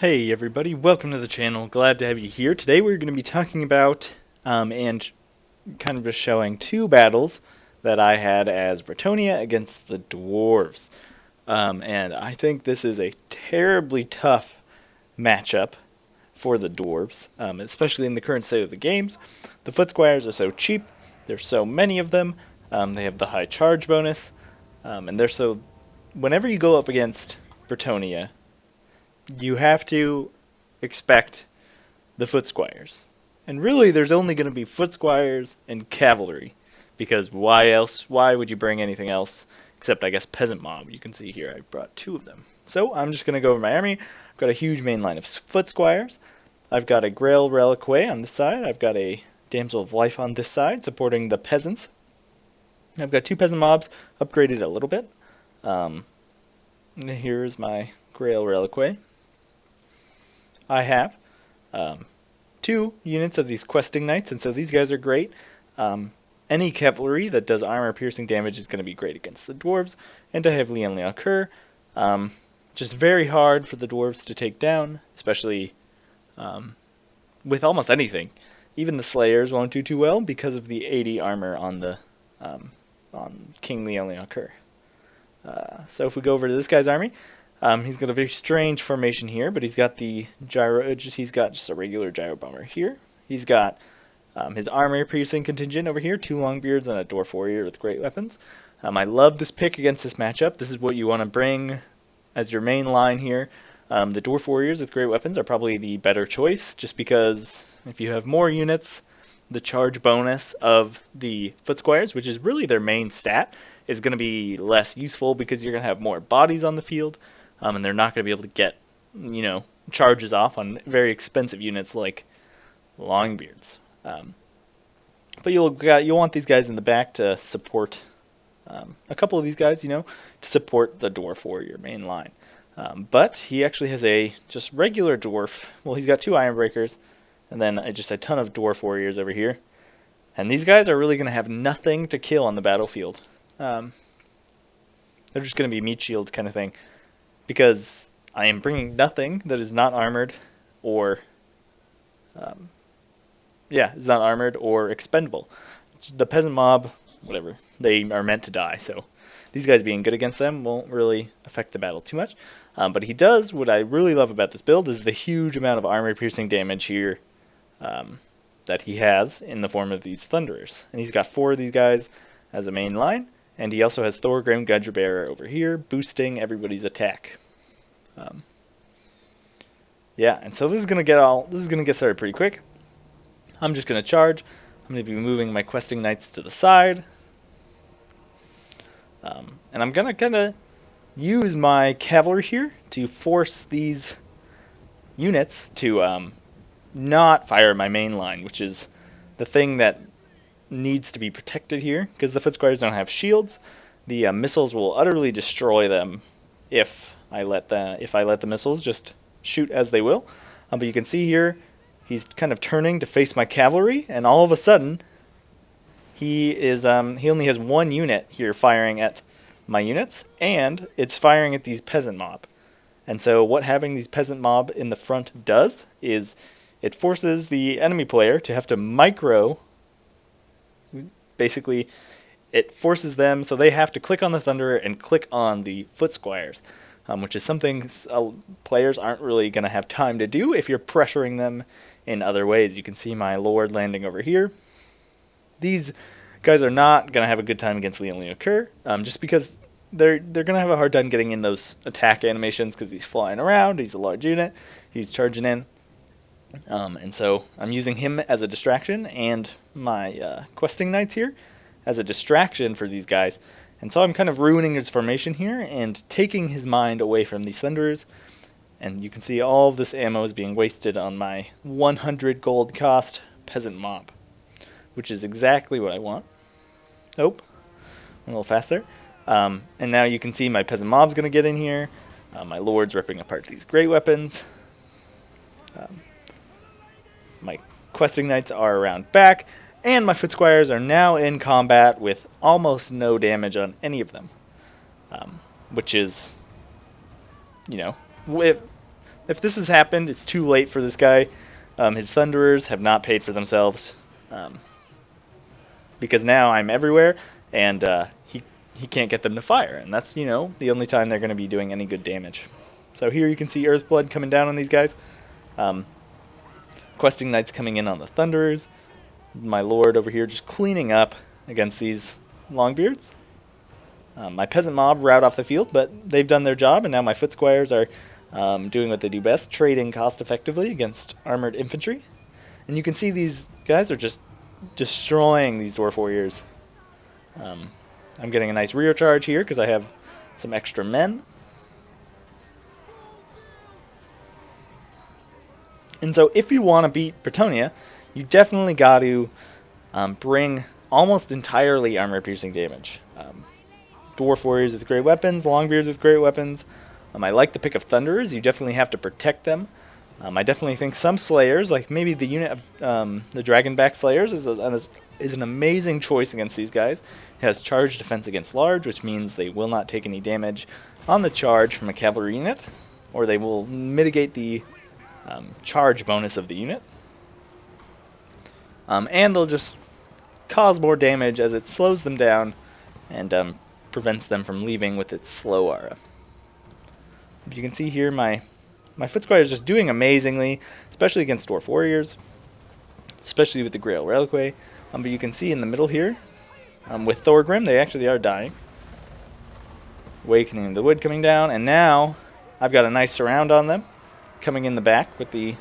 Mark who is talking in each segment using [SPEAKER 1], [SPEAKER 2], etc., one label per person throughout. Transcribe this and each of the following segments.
[SPEAKER 1] Hey everybody, welcome to the channel. Glad to have you here. Today we're going to be talking about and kind of just showing two battles that I had as Bretonnia against the Dwarves. And I think this is a terribly tough matchup for the Dwarves, especially in the current state of the games. The foot squires are so cheap, there's so many of them, they have the high charge bonus, and they're so... Whenever you go up against Bretonnia, you have to expect the foot squires. And really, there's only going to be foot squires and cavalry, because why would you bring anything else except, I guess, peasant mob? You can see here I brought two of them. So I'm just going to go over my army. I've got a huge main line of foot squires. I've got a Grail Reliquae on this side. I've got a Damsel of Life on this side, supporting the peasants. I've got two peasant mobs, upgraded a little bit. Here's my Grail Reliquae. I have two units of these questing knights, and so these guys are great. Any cavalry that does armor-piercing damage is going to be great against the dwarves, and I have Leon Leoncoeur. Just very hard for the dwarves to take down, especially with almost anything. Even the slayers won't do too well because of the 80 armor on the on King Leon Leoncoeur. So if we go over to this guy's army, he's got a very strange formation here, but he's got the gyro. He's got just a regular gyro bomber here. He's got his armor-piercing contingent over here, two longbeards and a dwarf warrior with great weapons. I love this pick against this matchup. This is what you want to bring as your main line here. The dwarf warriors with great weapons are probably the better choice, just because if you have more units, the charge bonus of the foot squires, which is really their main stat, is going to be less useful because you're going to have more bodies on the field. And they're not going to be able to get, charges off on very expensive units like longbeards. But you'll want these guys in the back to support a couple of these guys, to support the dwarf warrior main line. But he actually has a just regular dwarf. Well, he's got two iron breakers, and then just a ton of dwarf warriors over here. And these guys are really going to have nothing to kill on the battlefield. They're just going to be meat shield kind of thing. Because I am bringing nothing that is not armored or, is not armored or expendable. The peasant mob, whatever, they are meant to die. So these guys being good against them won't really affect the battle too much. But he does, what I really love about this build is the huge amount of armor-piercing damage here that he has in the form of these Thunderers. And he's got four of these guys as a main line. And he also has Thorgrim Gudgerbearer over here, boosting everybody's attack. And so this is gonna get started pretty quick. I'm just gonna charge. I'm gonna be moving my questing knights to the side, and I'm gonna kind of use my cavalry here to force these units to not fire my main line, which is the thing that needs to be protected here, because the foot squires don't have shields. The missiles will utterly destroy them if I let the missiles just shoot as they will. But you can see here he's kind of turning to face my cavalry, and all of a sudden he only has one unit here firing at my units, and it's firing at these peasant mob. And so what having these peasant mob in the front does is it forces the enemy player to have to basically, it forces them so they have to click on the Thunderer and click on the foot squires, which is something players aren't really going to have time to do if you're pressuring them in other ways. You can see my Lord landing over here. These guys are not going to have a good time against Leon Leoncoeur, just because they're going to have a hard time getting in those attack animations because he's flying around, he's a large unit, he's charging in. And so I'm using him as a distraction, and my questing knights here as a distraction for these guys. And so I'm kind of ruining his formation here and taking his mind away from these Thunderers. And you can see all of this ammo is being wasted on my 100 gold cost peasant mob, which is exactly what I want. Oh, a little fast there. And now you can see my peasant mob's going to get in here. My lord's ripping apart these great weapons. My questing knights are around back, and my foot squires are now in combat with almost no damage on any of them, which is, if this has happened, it's too late for this guy. His Thunderers have not paid for themselves, because now I'm everywhere, and he can't get them to fire, and that's, you know, the only time they're going to be doing any good damage. So here you can see Earthblood coming down on these guys. Questing Knights coming in on the Thunderers. My Lord over here just cleaning up against these Longbeards. My Peasant Mob were out off the field, but they've done their job, and now my Foot Squires are doing what they do best, trading cost effectively against armored infantry. And you can see these guys are just destroying these Dwarf Warriors. I'm getting a nice rear charge here because I have some extra men. And so if you want to beat Bretonnia, you definitely got to bring almost entirely armor-piercing damage. Dwarf Warriors with great weapons, Longbeards with great weapons. I like the pick of Thunderers. You definitely have to protect them. I definitely think some Slayers, like maybe the unit of the Dragonback Slayers, is an amazing choice against these guys. It has charge defense against large, which means they will not take any damage on the charge from a cavalry unit, or they will mitigate the charge bonus of the unit. And they'll just cause more damage as it slows them down and prevents them from leaving with its slow aura. You can see here my Foot Squire is just doing amazingly, especially against Dwarf Warriors, especially with the Grail Reliquary. But you can see in the middle here, with Thorgrim, they actually are dying. Awakening of the Wood coming down, and now I've got a nice surround on them, coming in the back with the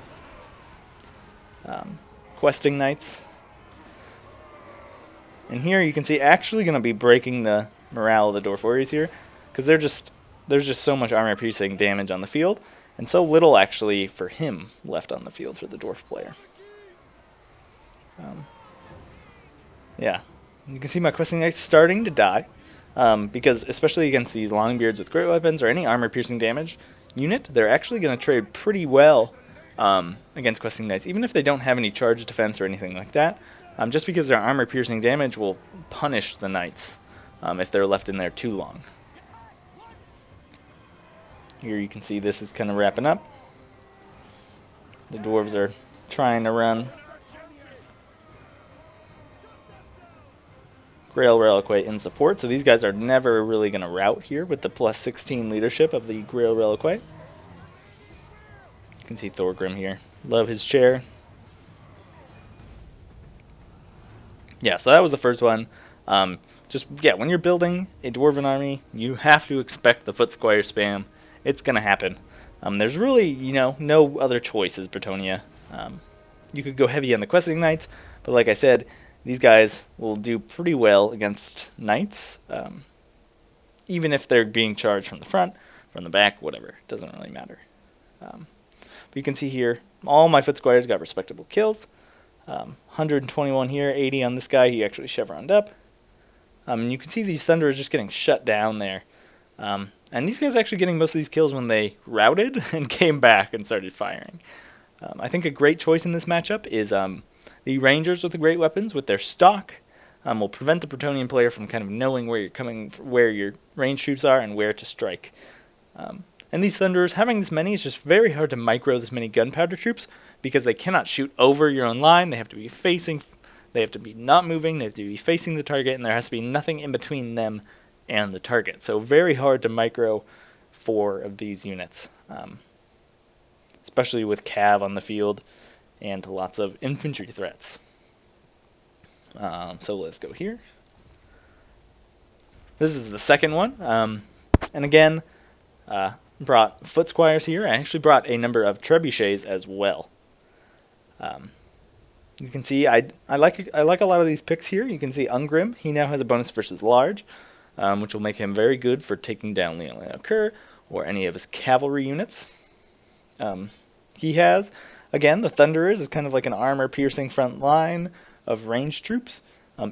[SPEAKER 1] Questing Knights. And here you can see actually going to be breaking the morale of the Dwarf Warriors here, because there's just so much armor-piercing damage on the field, and so little actually for him left on the field for the Dwarf player. Yeah, you can see my Questing Knights starting to die, because especially against these Longbeards with great weapons or any armor-piercing damage unit, they're actually going to trade pretty well against Questing Knights, even if they don't have any charge defense or anything like that, just because their armor-piercing damage will punish the Knights if they're left in there too long. Here you can see this is kind of wrapping up. The Dwarves are trying to run Grail Reliquary in support, so these guys are never really going to rout here with the plus 16 leadership of the Grail Reliquary. You can see Thorgrim here. Love his chair. Yeah, so that was the first one. When you're building a Dwarven army, you have to expect the Foot Squire spam. It's going to happen. There's really, no other choice as Bretonnia. You could go heavy on the Questing Knights, but like I said, these guys will do pretty well against Knights, even if they're being charged from the front, from the back, whatever. It doesn't really matter. But you can see here, all my Foot Squires got respectable kills. 121 here, 80 on this guy. He actually chevroned up. You can see these Thunderers just getting shut down there. And these guys actually getting most of these kills when they routed and came back and started firing. I think a great choice in this matchup is the Rangers with the great weapons with their stock. Will prevent the Bretonnian player from kind of knowing where you're coming, where your range troops are, and where to strike. And these Thunderers, having this many, is just very hard to micro this many gunpowder troops because they cannot shoot over your own line. They have to be facing, they have to be not moving, they have to be facing the target, and there has to be nothing in between them and the target. So very hard to micro 4 of these units, especially with Cav on the field and lots of infantry threats. So let's go here. This is the second one, and again, brought Foot Squires here. I actually brought a number of Trebuchets as well. You can see I like a lot of these picks here. You can see Ungrim. He now has a bonus versus large, which will make him very good for taking down Leonel Kerr or any of his cavalry units. He has, again, the Thunderers is kind of like an armor-piercing front line of ranged troops.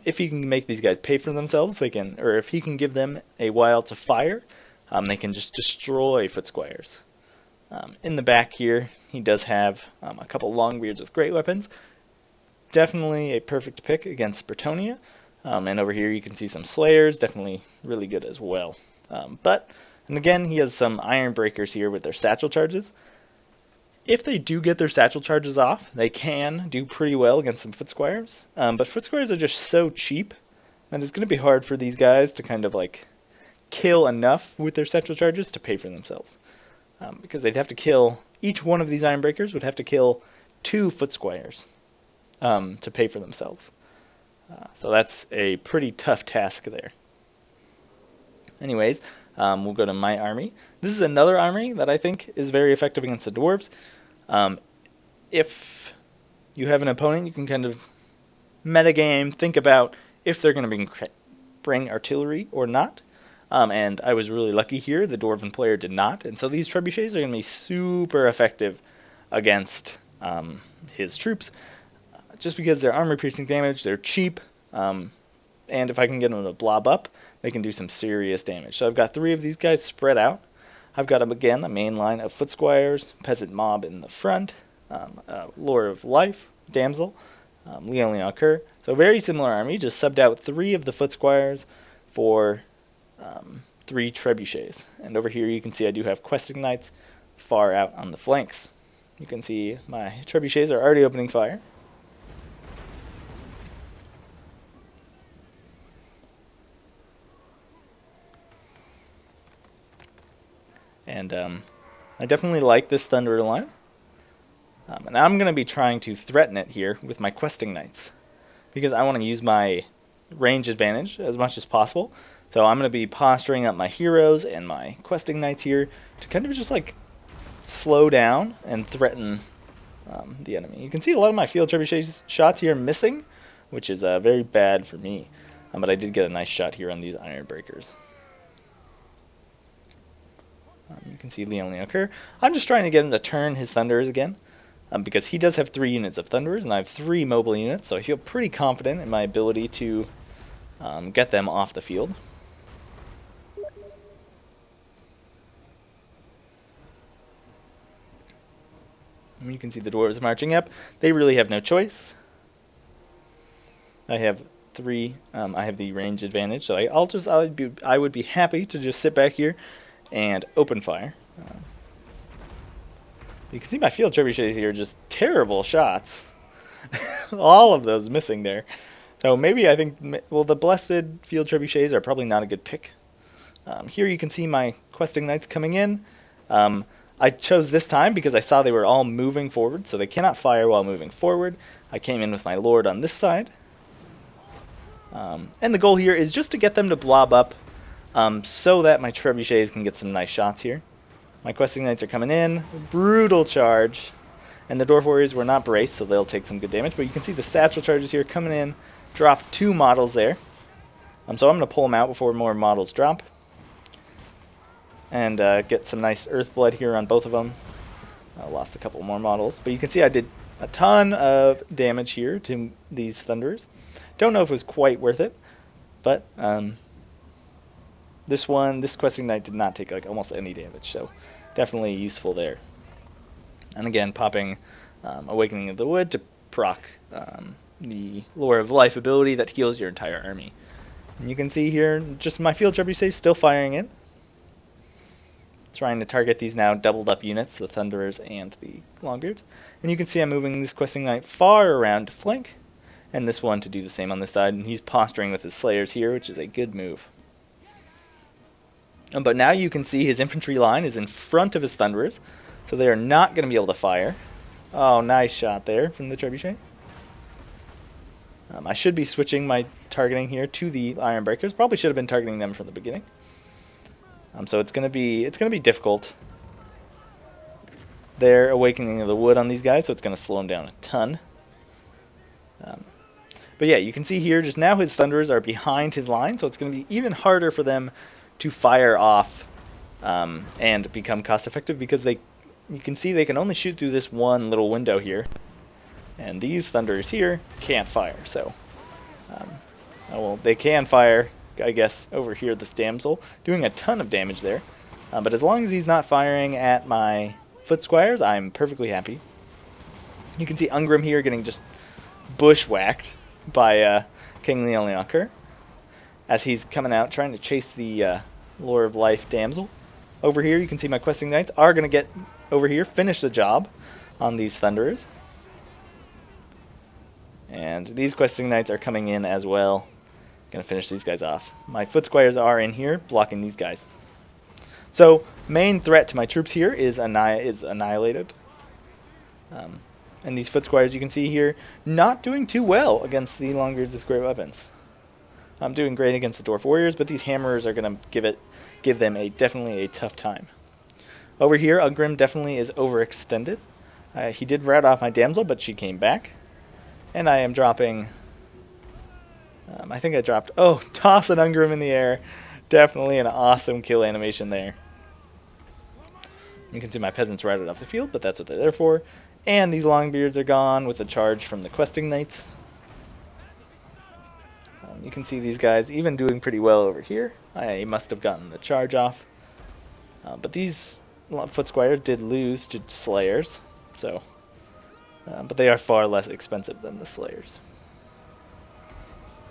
[SPEAKER 1] If he can make these guys pay for themselves, they can, or if he can give them a while to fire, they can just destroy Foot Squires. In the back here, he does have a couple Longbeards with great weapons. Definitely a perfect pick against Bretonnia. And over here you can see some Slayers, definitely really good as well. And again, he has some Iron Breakers here with their satchel charges. If they do get their satchel charges off, they can do pretty well against some foot squires. But foot squires are just so cheap that it's going to be hard for these guys to kind of like kill enough with their satchel charges to pay for themselves. Because they'd have to kill, each one of these iron breakers would have to kill 2 foot squires to pay for themselves. So that's a pretty tough task there. Anyways, we'll go to my army. This is another army that I think is very effective against the dwarves. If you have an opponent, you can kind of metagame, think about if they're going to bring artillery or not. And I was really lucky here. The dwarven player did not. And so these trebuchets are going to be super effective against his troops. Just because they're armor-piercing damage, they're cheap, and if I can get them to blob up, they can do some serious damage. So I've got 3 of these guys spread out. I've got, again, a main line of foot squires, peasant mob in the front, lore of life, damsel, Leon Kerr. So very similar army, just subbed out 3 of the foot squires for 3 trebuchets. And over here you can see I do have questing knights far out on the flanks. You can see my trebuchets are already opening fire. And I definitely like this Thunder line. And I'm going to be trying to threaten it here with my questing knights, because I want to use my range advantage as much as possible. So I'm going to be posturing up my heroes and my questing knights here to kind of just like slow down and threaten the enemy. You can see a lot of my field trebuchet shots here missing, which is very bad for me. But I did get a nice shot here on these iron breakers. You can see Leon Kerr. I'm just trying to get him to turn his Thunderers again, because he does have 3 units of Thunderers, and I have 3 mobile units, so I feel pretty confident in my ability to get them off the field. And you can see the dwarves marching up. They really have no choice. I have 3. I have the range advantage, so I would be happy to just sit back here and open fire. You can see my field trebuchets here, just terrible shots. All of those missing there. So maybe I think, well, the blessed field trebuchets are probably not a good pick. Here you can see my questing knights coming in. I chose this time because I saw they were all moving forward, so they cannot fire while moving forward. I came in with my lord on this side. And the goal here is just to get them to blob up, so that my trebuchets can get some nice shots here. My questing knights are coming in, brutal charge, and the dwarf warriors were not braced, so they'll take some good damage. But you can see the satchel charges here coming in, drop 2 models there. So I'm going to pull them out before more models drop, and get some nice earth blood here on both of them. I lost a couple more models, but you can see I did a ton of damage here to these Thunderers. Don't know if it was quite worth it, but this questing knight did not take like almost any damage, so definitely useful there. And again, popping Awakening of the Wood to proc the Lore of Life ability that heals your entire army. And you can see here, just my field trebuchet still firing in. Trying to target these now doubled up units, the Thunderers and the Longbeards. And you can see I'm moving this questing knight far around to flank, and this one to do the same on this side. And he's posturing with his Slayers here, which is a good move. But now you can see his infantry line is in front of his Thunderers, so they are not going to be able to fire. Oh, nice shot there from the trebuchet. I should be switching my targeting here to the Iron Breakers. Probably should have been targeting them from the beginning. So it's going to be difficult. They're Awakening of the Wood on these guys, so it's going to slow them down a ton. But yeah, you can see here just now his Thunderers are behind his line, so it's going to be even harder for them to fire off and become cost effective, because you can see they can only shoot through this one little window here, and these Thunderers here can't fire. So well, they can fire, I guess, over here, this damsel doing a ton of damage there, but as long as he's not firing at my foot squires, I'm perfectly happy. You can see Ungrim here getting just bushwhacked by King Leonliaker as he's coming out trying to chase the Lore of Life damsel. Over here you can see my questing knights are going to get over here finish the job on these Thunderers. And these questing knights are coming in as well. Gonna finish these guys off. My foot squires are in here blocking these guys. So main threat to my troops here is annihilated. And these foot squires you can see here not doing too well against the Longbeards with great weapons. I'm doing great against the dwarf warriors, but these hammerers are gonna give them definitely a tough time. Over here, Ugrim definitely is overextended. He did rat off my damsel, but she came back. And I am dropping... I think I dropped... Oh, toss an Ugrim in the air. Definitely an awesome kill animation there. You can see my peasants routed off the field, but that's what they're there for. And these Longbeards are gone with a charge from the questing knights. You can see these guys even doing pretty well over here. I must have gotten the charge off. But these foot squires did lose to slayers, so but they are far less expensive than the slayers.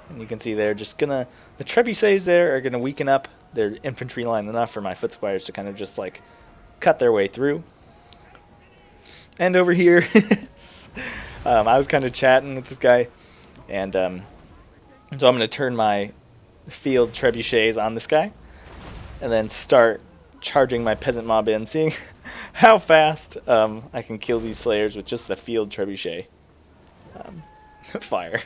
[SPEAKER 1] And you can see they're just gonna, the trebuchets there are gonna weaken up their infantry line enough for my foot squires to kind of just like cut their way through. And over here, I was kind of chatting with this guy, and so I'm going to turn my field trebuchets on this guy, and then start charging my peasant mob in, seeing how fast I can kill these slayers with just the field trebuchet fire,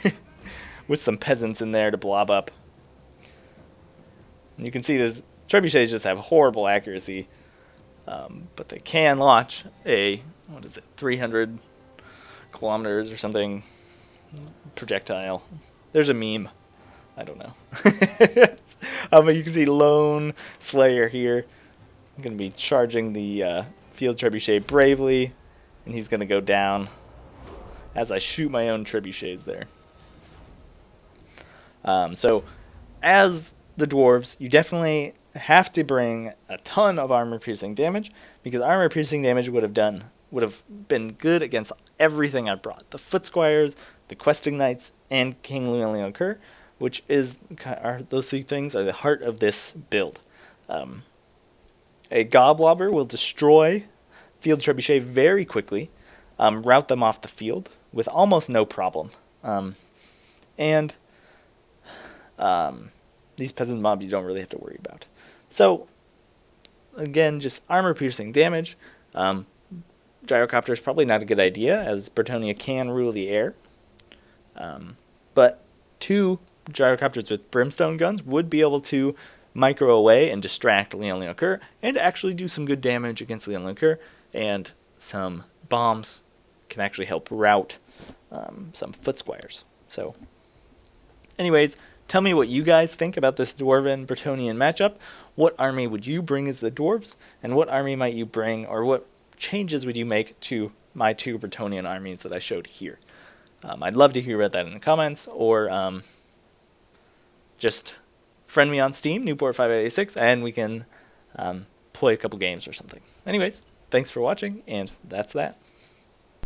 [SPEAKER 1] with some peasants in there to blob up. And you can see these trebuchets just have horrible accuracy, but they can launch a, 300 kilometers or something projectile. There's a meme. I don't know. You can see Lone Slayer here. I'm going to be charging the field trebuchet bravely, and he's going to go down as I shoot my own trebuchets there. So, as the dwarves, you definitely have to bring a ton of armor-piercing damage, because armor-piercing damage would have been good against everything I brought. The foot squires, the questing knights, and King Leon Kerr, which those three things are the heart of this build. A Goblobber will destroy field trebuchet very quickly, rout them off the field with almost no problem. And these peasant mobs you don't really have to worry about. So, again, just armor-piercing damage. Gyrocopter is probably not a good idea, as Bretonnia can rule the air. But 2 gyrocopters with brimstone guns would be able to micro away and distract Leon Kerr, and actually do some good damage against Leon Kerr, and some bombs can actually help rout some foot squires. So, anyways, tell me what you guys think about this Dwarven Bretonnian matchup. What army would you bring as the dwarves, and what army might you bring, or what changes would you make to my 2 Bretonnian armies that I showed here? I'd love to hear about that in the comments, or just friend me on Steam, Newport5886, and we can play a couple games or something. Anyways, thanks for watching, and that's that.